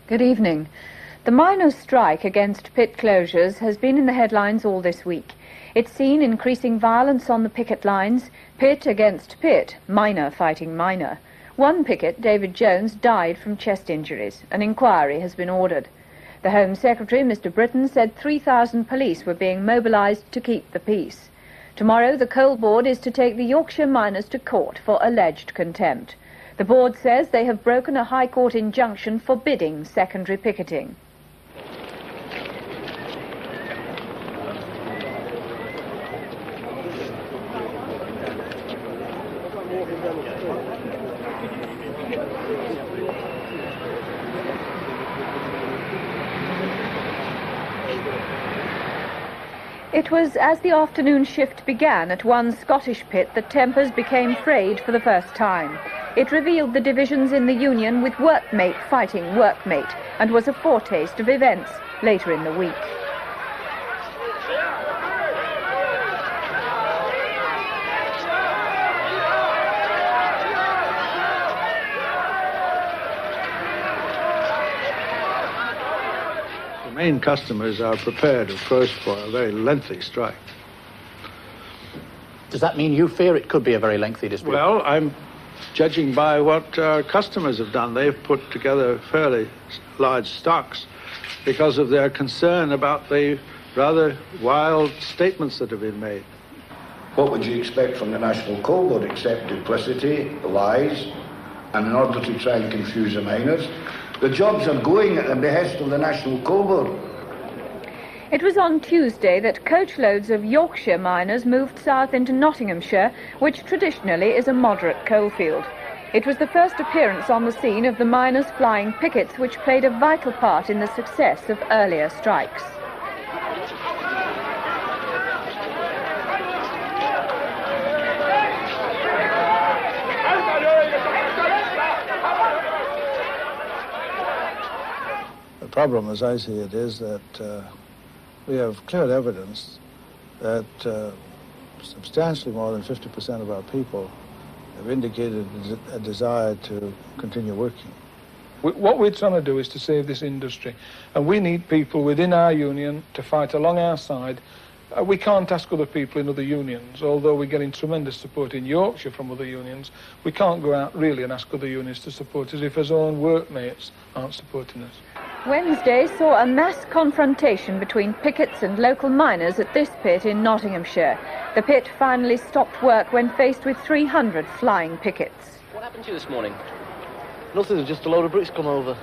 Good evening. The miners' strike against pit closures has been in the headlines all this week. It's seen increasing violence on the picket lines, pit against pit, miner fighting miner. One picket, David Jones, died from chest injuries. An inquiry has been ordered. The Home Secretary, Mr. Britton, said 3,000 police were being mobilised to keep the peace. Tomorrow, the Coal Board is to take the Yorkshire miners to court for alleged contempt. The board says they have broken a High Court injunction forbidding secondary picketing. It was as the afternoon shift began at one Scottish pit that tempers became frayed for the first time. It revealed the divisions in the union, with workmate fighting workmate, and was a foretaste of events later in the week. The main customers are prepared, of course, for a very lengthy strike. Does that mean you fear it could be a very lengthy dispute? Well, I'm judging by what our customers have done. They've put together fairly large stocks because of their concern about the rather wild statements that have been made. What would you expect from the National Coal Board except duplicity, lies, and in order to try and confuse the miners? The jobs are going at the behest of the National Coal Board. It was on Tuesday that coachloads of Yorkshire miners moved south into Nottinghamshire, which traditionally is a moderate coalfield. It was the first appearance on the scene of the miners flying pickets, which played a vital part in the success of earlier strikes. The problem, as I see it, is that we have clear evidence that substantially more than 50% of our people have indicated a desire to continue working. What we're trying to do is to save this industry, and we need people within our union to fight along our side. We can't ask other people in other unions, although we're getting tremendous support in Yorkshire from other unions. We can't go out really and ask other unions to support us if our own workmates aren't supporting us. Wednesday saw a mass confrontation between pickets and local miners at this pit in Nottinghamshire. The pit finally stopped work when faced with 300 flying pickets. What happened to you this morning? Nothing, just a load of bricks come over.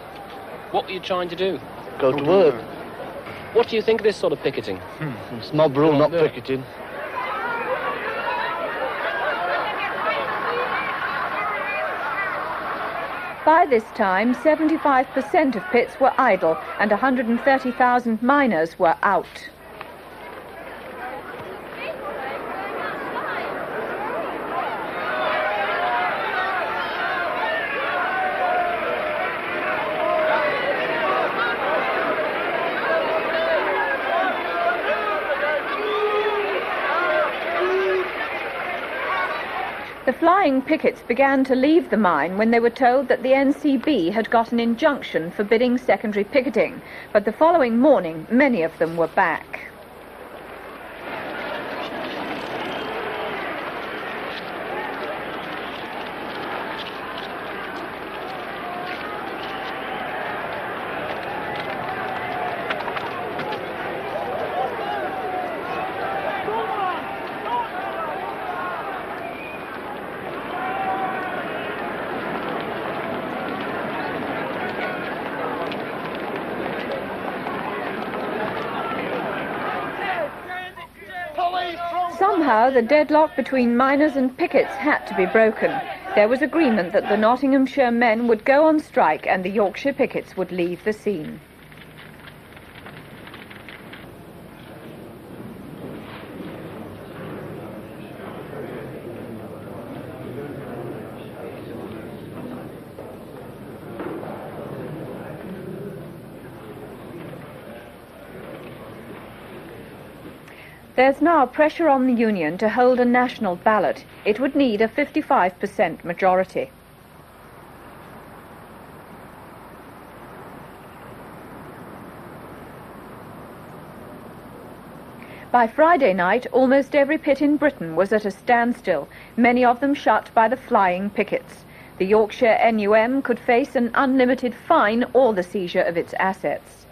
What were you trying to do? Go to work. What do you think of this sort of picketing? It's mob rule, not picketing. By this time, 75% of pits were idle and 130,000 miners were out. The flying pickets began to leave the mine when they were told that the NCB had got an injunction forbidding secondary picketing, but the following morning many of them were back. Somehow, the deadlock between miners and pickets had to be broken. There was agreement that the Nottinghamshire men would go on strike and the Yorkshire pickets would leave the scene. There's now pressure on the union to hold a national ballot. It would need a 55% majority. By Friday night, almost every pit in Britain was at a standstill, many of them shut by the flying pickets. The Yorkshire NUM could face an unlimited fine or the seizure of its assets.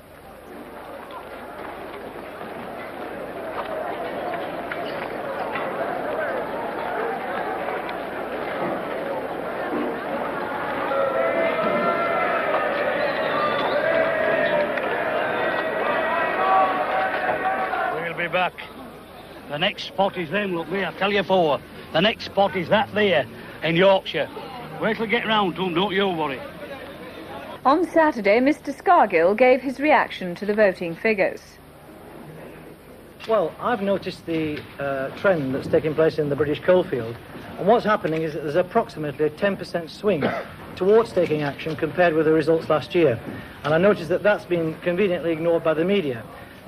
Back. The next spot is them, look there, I tell you for. The next spot is that there, in Yorkshire. Wait till I get round to them, don't you worry. On Saturday, Mr. Scargill gave his reaction to the voting figures. Well, I've noticed the trend that's taking place in the British coalfield, and what's happening is that there's approximately a 10% swing towards taking action compared with the results last year. And I noticed that that's been conveniently ignored by the media.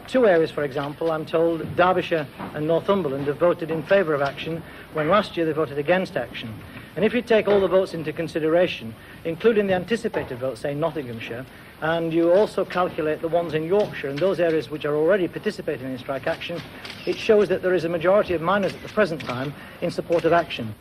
Two areas, for example, I'm told Derbyshire and Northumberland have voted in favour of action when last year they voted against action. And if you take all the votes into consideration, including the anticipated votes, say Nottinghamshire, and you also calculate the ones in Yorkshire and those areas which are already participating in strike action, it shows that there is a majority of miners at the present time in support of action.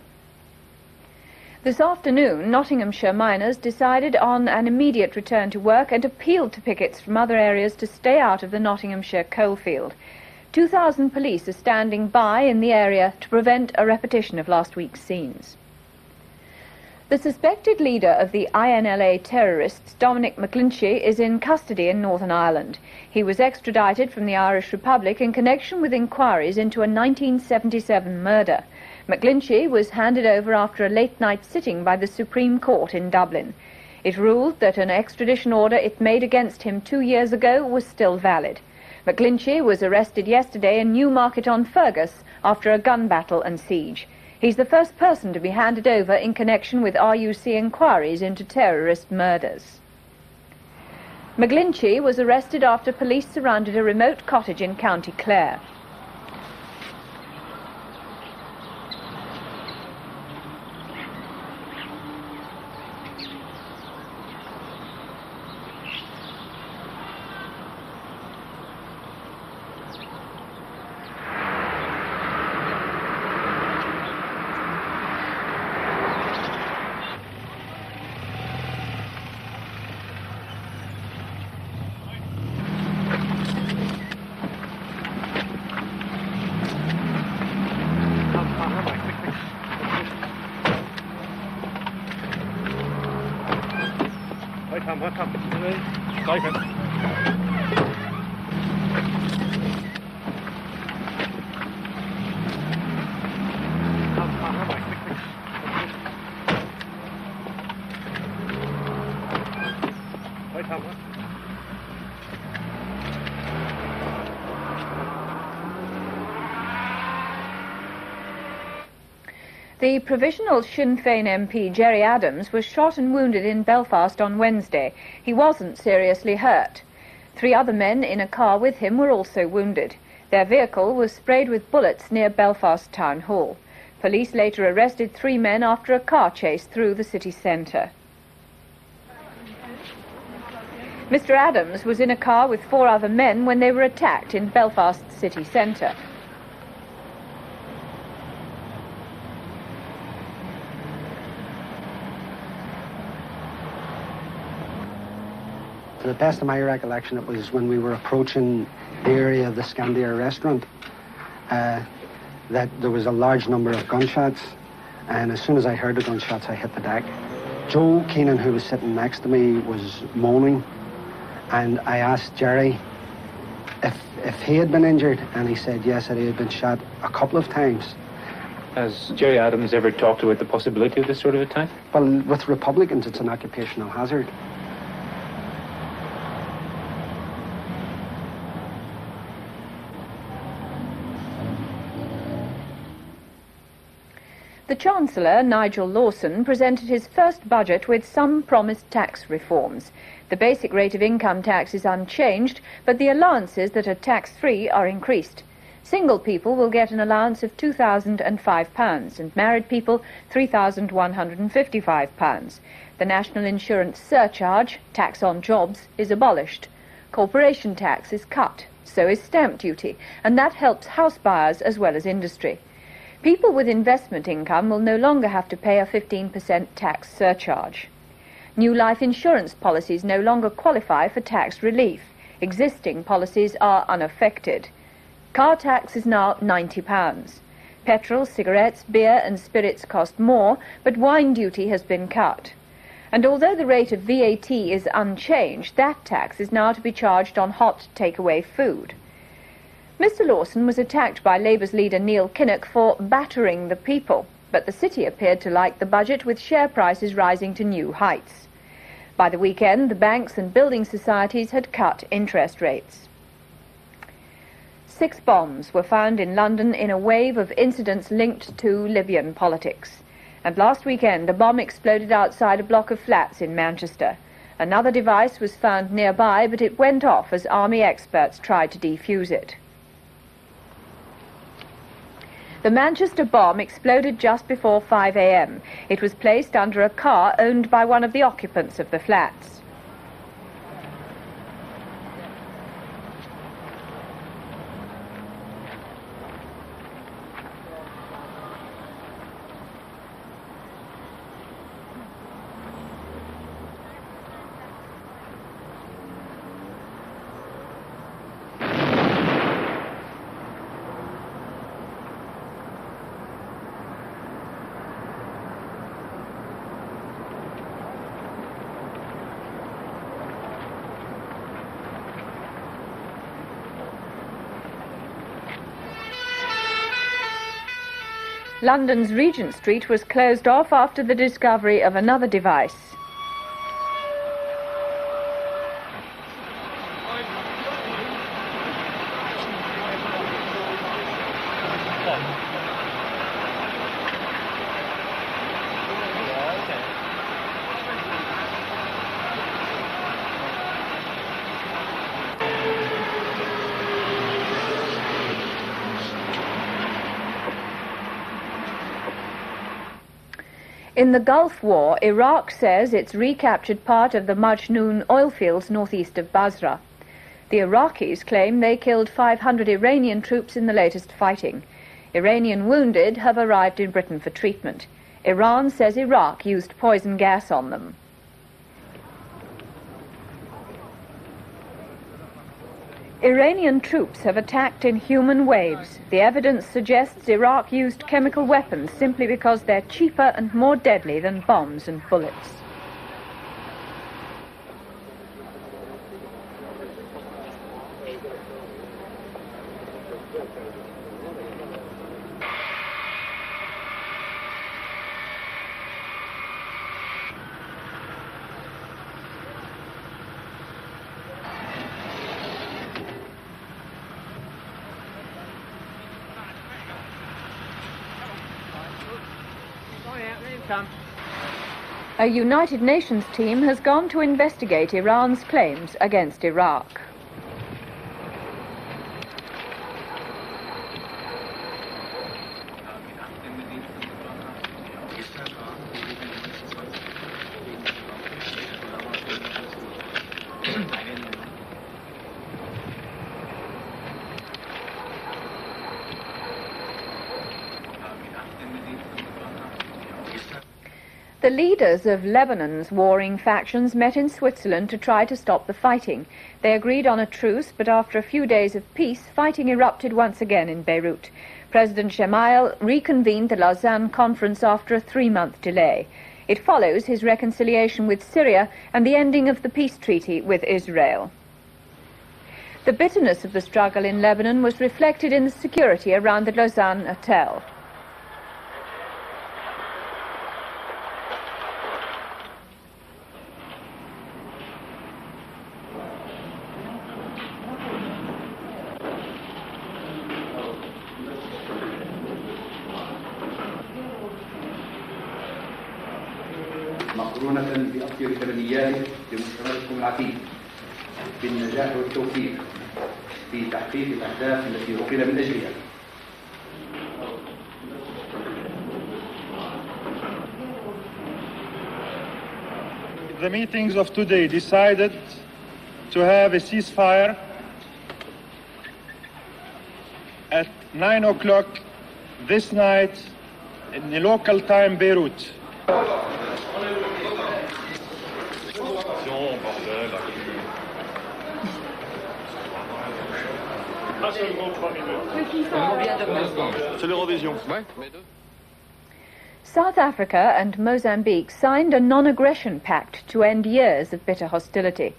This afternoon, Nottinghamshire miners decided on an immediate return to work and appealed to pickets from other areas to stay out of the Nottinghamshire coalfield. 2,000 police are standing by in the area to prevent a repetition of last week's scenes. The suspected leader of the INLA terrorists, Dominic McGlinchey, is in custody in Northern Ireland. He was extradited from the Irish Republic in connection with inquiries into a 1977 murder. McGlinchey was handed over after a late-night sitting by the Supreme Court in Dublin. It ruled that an extradition order it made against him 2 years ago was still valid. McGlinchey was arrested yesterday in Newmarket-on-Fergus after a gun battle and siege. He's the first person to be handed over in connection with RUC inquiries into terrorist murders. McGlinchey was arrested after police surrounded a remote cottage in County Clare. The provisional Sinn Féin MP Gerry Adams was shot and wounded in Belfast on Wednesday. He wasn't seriously hurt. 3 other men in a car with him were also wounded. Their vehicle was sprayed with bullets near Belfast Town Hall. Police later arrested 3 men after a car chase through the city centre. Mr. Adams was in a car with 4 other men when they were attacked in Belfast city centre. To the best of my recollection, it was when we were approaching the area of the Scandia restaurant that there was a large number of gunshots, and as soon as I heard the gunshots, I hit the deck. Joe Keenan, who was sitting next to me, was moaning, and I asked Gerry if he had been injured, and he said yes, that he had been shot a couple of times. Has Gerry Adams ever talked about the possibility of this sort of attack? Well, with Republicans, it's an occupational hazard. The Chancellor, Nigel Lawson, presented his first budget with some promised tax reforms. The basic rate of income tax is unchanged, but the allowances that are tax-free are increased. Single people will get an allowance of £2,005 and married people £3,155. The national insurance surcharge, tax on jobs, is abolished. Corporation tax is cut. so is stamp duty, and that helps house buyers as well as industry. People with investment income will no longer have to pay a 15% tax surcharge. New life insurance policies no longer qualify for tax relief. Existing policies are unaffected. Car tax is now £90. Petrol, cigarettes, beer and spirits cost more, but wine duty has been cut. And although the rate of VAT is unchanged, that tax is now to be charged on hot takeaway food. Mr Lawson was attacked by Labour's leader Neil Kinnock for battering the people, but the city appeared to like the budget, with share prices rising to new heights. By the weekend, the banks and building societies had cut interest rates. 6 bombs were found in London in a wave of incidents linked to Libyan politics. And last weekend, a bomb exploded outside a block of flats in Manchester. Another device was found nearby, but it went off as army experts tried to defuse it. The Manchester bomb exploded just before 5 a.m. It was placed under a car owned by one of the occupants of the flats. London's Regent Street was closed off after the discovery of another device. In the Gulf War, Iraq says it's recaptured part of the Majnoon oil fields northeast of Basra. The Iraqis claim they killed 500 Iranian troops in the latest fighting. Iranian wounded have arrived in Britain for treatment. Iran says Iraq used poison gas on them. Iranian troops have attacked in human waves. The evidence suggests Iraq used chemical weapons simply because they're cheaper and more deadly than bombs and bullets. A United Nations team has gone to investigate Iran's claims against Iraq. The leaders of Lebanon's warring factions met in Switzerland to try to stop the fighting. They agreed on a truce, but after a few days of peace, fighting erupted once again in Beirut. President Gemayel reconvened the Lausanne conference after a 3-month delay. It follows his reconciliation with Syria and the ending of the peace treaty with Israel. The bitterness of the struggle in Lebanon was reflected in the security around the Lausanne hotel. مقرونة بأطيب تمنياتي لمستقبلكم العتيد بالنجاح والتوفيق في تحقيق الأهداف التي وقل من أجلها. The meetings of today decided to have a ceasefire at 9 o'clock this night in the local time Beirut. South Africa and Mozambique signed a non-aggression pact to end years of bitter hostility.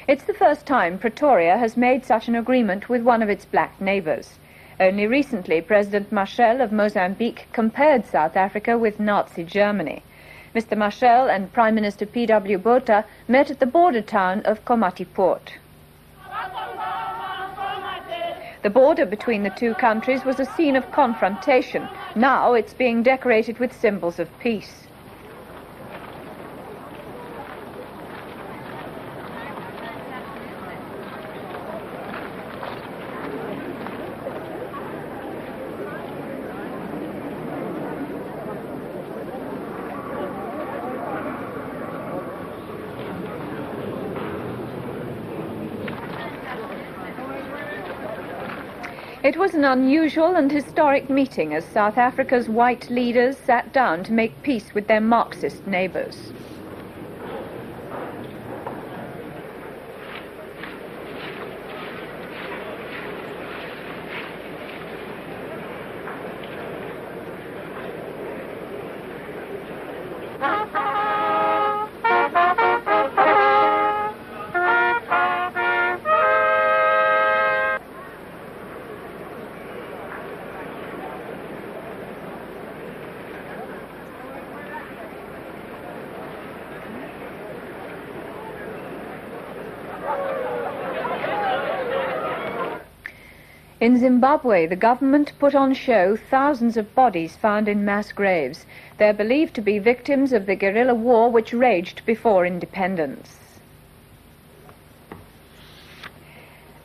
It's the first time Pretoria has made such an agreement with one of its black neighbours. Only recently, President Machel of Mozambique compared South Africa with Nazi Germany. Mr. Machel and Prime Minister P.W. Botha met at the border town of Komati Port. The border between the two countries was a scene of confrontation. Now it's being decorated with symbols of peace. It was an unusual and historic meeting as South Africa's white leaders sat down to make peace with their Marxist neighbours. In Zimbabwe, the government put on show thousands of bodies found in mass graves. They're believed to be victims of the guerrilla war which raged before independence.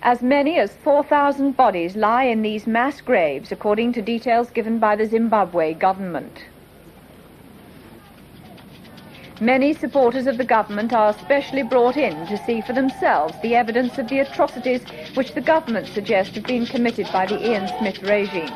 As many as 4,000 bodies lie in these mass graves, according to details given by the Zimbabwe government. Many supporters of the government are specially brought in to see for themselves the evidence of the atrocities which the government suggests have been committed by the Ian Smith regime.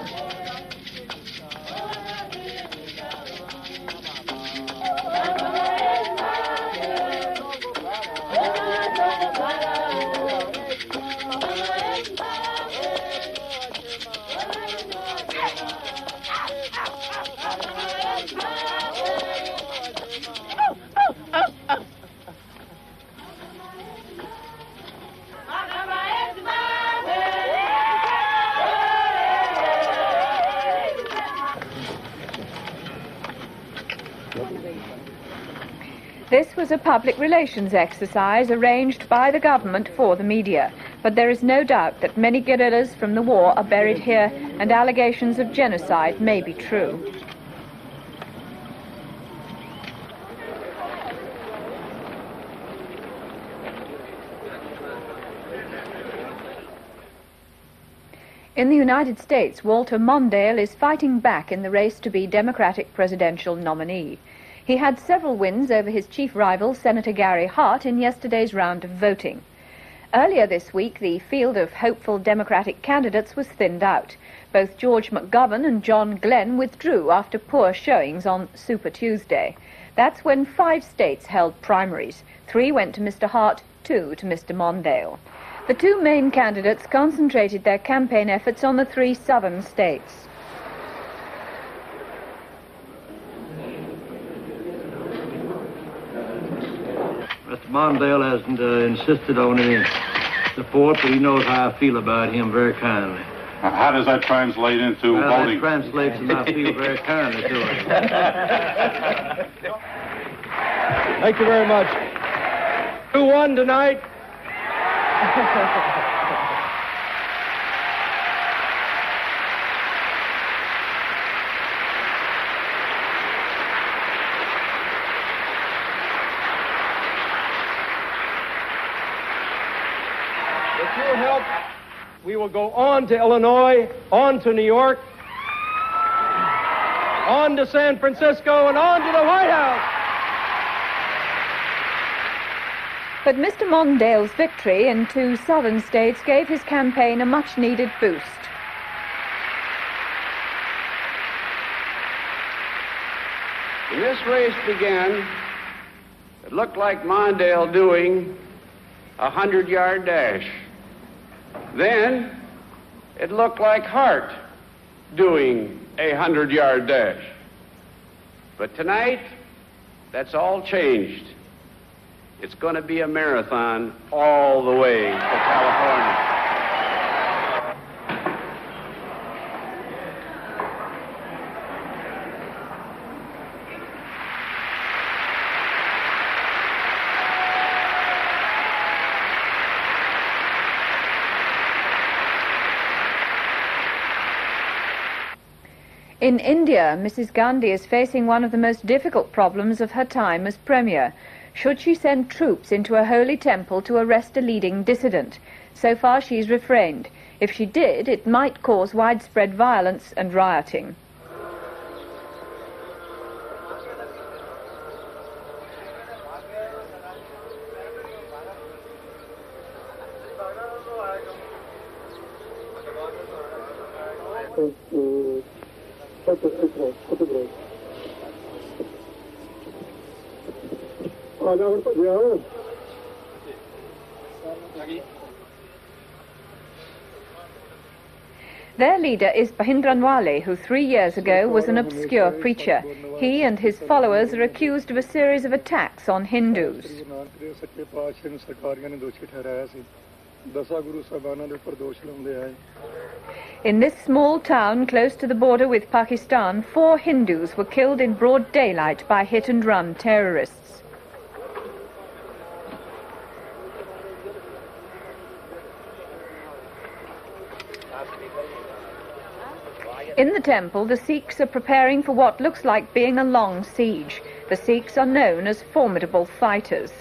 This was a public relations exercise arranged by the government for the media, but there is no doubt that many guerrillas from the war are buried here and allegations of genocide may be true. In the United States, Walter Mondale is fighting back in the race to be Democratic presidential nominee. He had several wins over his chief rival, Senator Gary Hart, in yesterday's round of voting. Earlier this week, the field of hopeful Democratic candidates was thinned out. Both George McGovern and John Glenn withdrew after poor showings on Super Tuesday. That's when 5 states held primaries. 3 went to Mr. Hart, 2 to Mr. Mondale. The 2 main candidates concentrated their campaign efforts on the 3 southern states. Mr. Mondale hasn't insisted on any support, but he knows how I feel about him very kindly. How does that translate into voting? That translates and I feel very kindly to him. Thank you very much. 2-1 tonight. With your help, we will go on to Illinois, on to New York, on to San Francisco, and on to the White House. But Mr. Mondale's victory in 2 southern states gave his campaign a much-needed boost. When this race began, it looked like Mondale doing a 100-yard dash. Then it looked like Hart doing a 100-yard dash. But tonight, that's all changed. It's going to be a marathon all the way to California. In India, Mrs. Gandhi is facing one of the most difficult problems of her time as Premier. Should she send troops into a holy temple to arrest a leading dissident? So far she's refrained. If she did, it might cause widespread violence and rioting. Their leader is Bhindranwale, who 3 years ago was an obscure preacher. He and his followers are accused of a series of attacks on Hindus. In this small town close to the border with Pakistan, 4 Hindus were killed in broad daylight by hit-and-run terrorists. In the temple, the Sikhs are preparing for what looks like being a long siege. The Sikhs are known as formidable fighters.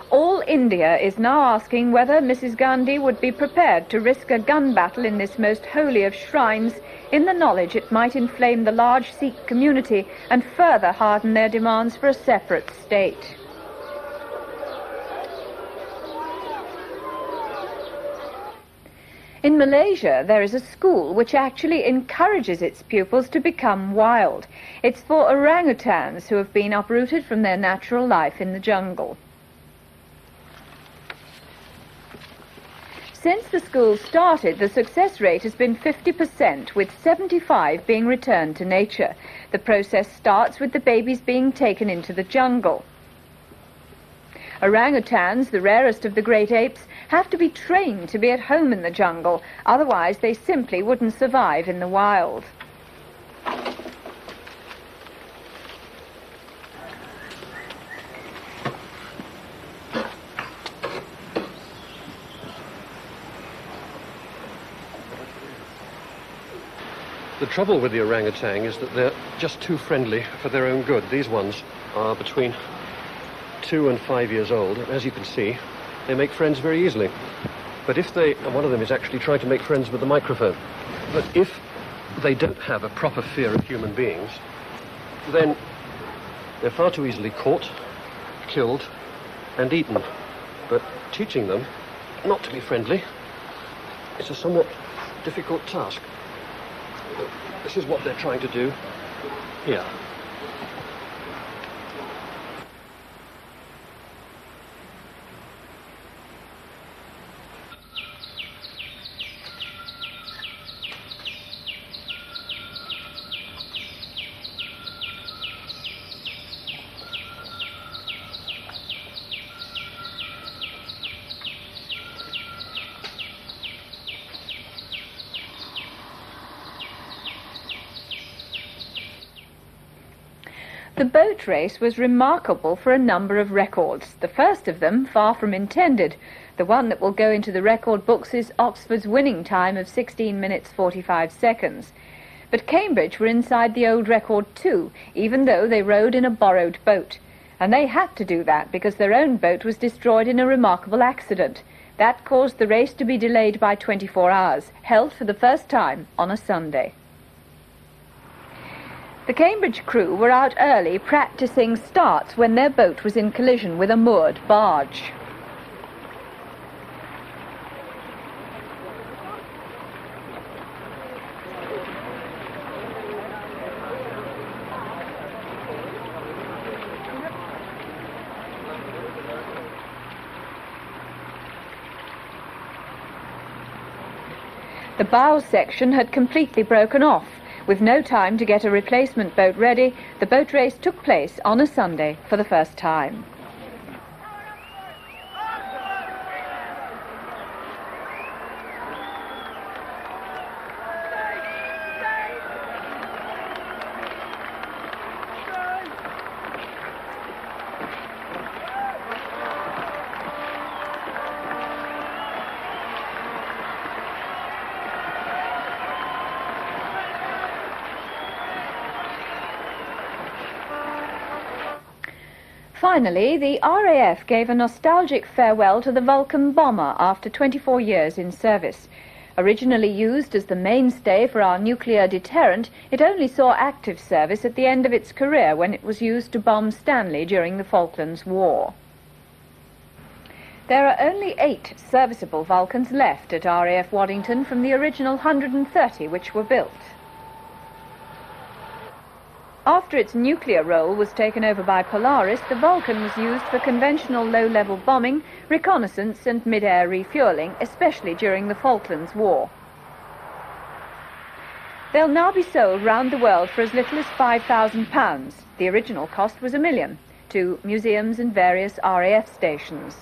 All India is now asking whether Mrs. Gandhi would be prepared to risk a gun battle in this most holy of shrines in the knowledge it might inflame the large Sikh community and further harden their demands for a separate state. In Malaysia, there is a school which actually encourages its pupils to become wild. It's for orangutans who have been uprooted from their natural life in the jungle. Since the school started, the success rate has been 50%, with 75 being returned to nature. The process starts with the babies being taken into the jungle. Orangutans, the rarest of the great apes, have to be trained to be at home in the jungle, otherwise they simply wouldn't survive in the wild. The trouble with the orangutan is that they're just too friendly for their own good. These ones are between 2 and 5 years old. As you can see, they make friends very easily. But if they, and one of them is actually trying to make friends with the microphone, but if they don't have a proper fear of human beings, then they're far too easily caught, killed, and eaten. But teaching them not to be friendly is a somewhat difficult task. This is what they're trying to do here. The boat race was remarkable for a number of records. The first of them, far from intended. The one that will go into the record books is Oxford's winning time of 16 minutes 45 seconds. But Cambridge were inside the old record too, even though they rowed in a borrowed boat. And they had to do that because their own boat was destroyed in a remarkable accident. That caused the race to be delayed by 24 hours, held for the first time on a Sunday. The Cambridge crew were out early practicing starts when their boat was in collision with a moored barge. The bow section had completely broken off. With no time to get a replacement boat ready, the boat race took place on a Sunday for the first time. Finally, the RAF gave a nostalgic farewell to the Vulcan bomber after 24 years in service. Originally used as the mainstay for our nuclear deterrent, it only saw active service at the end of its career when it was used to bomb Stanley during the Falklands War. There are only 8 serviceable Vulcans left at RAF Waddington from the original 130 which were built. After its nuclear role was taken over by Polaris, the Vulcan was used for conventional low-level bombing, reconnaissance and mid-air refuelling, especially during the Falklands War. They'll now be sold round the world for as little as £5,000. The original cost was £1 million, to museums and various RAF stations.